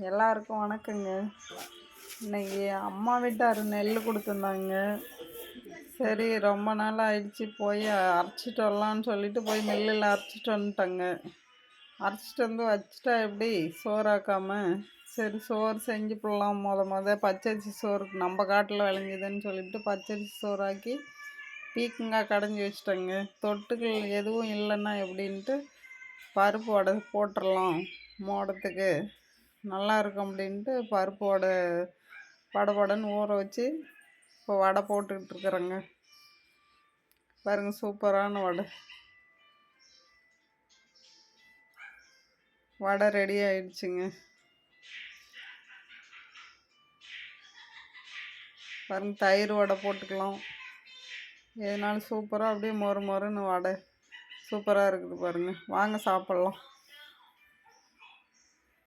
எல்லாருக்கும் வணக்கங்க. இன்னைக்கு அம்மா வீட்டார் நெல் கொடுத்துருந்தாங்க. சரி ரொம்ப நாள் ஆயிடுச்சு, போய் அரைச்சிட்டு வரலான்னு சொல்லிட்டு போய் மில்லில் அரைச்சிட்டு வந்துட்டேங்க. அரைச்சிட்டு வந்து வச்சுட்டா எப்படி சோறாக்காம, சரி சோறு செஞ்சு போடலாம். பச்சரிசி சோறு நம்ம காட்டில் விளைஞ்சுதுன்னு சொல்லிட்டு பச்சரிசி சோறாக்கி பீக்கங்காய் கடைஞ்சி வச்சுட்டேங்க. தொட்டுக்கள் எதுவும் இல்லைன்னா எப்படின்ட்டு பருப்பு வடை போட்டுடலாம் மோடத்துக்கு நல்லா இருக்கும் அப்படின்ட்டு பருப்பு வடை படபடன்னு ஊற வச்சு இப்போ வடை போட்டுக்கிட்டு இருக்கிறேங்க. பாருங்கள், சூப்பரான வடை ரெடி ஆயிடுச்சுங்க. பாருங்கள், தயிர் வடை போட்டுக்கலாம். எதனாலும் சூப்பராக அப்படியே மொறு மொறுன்னு வடை சூப்பராக இருக்குது பாருங்கள். வாங்க சாப்பிட்லாம்.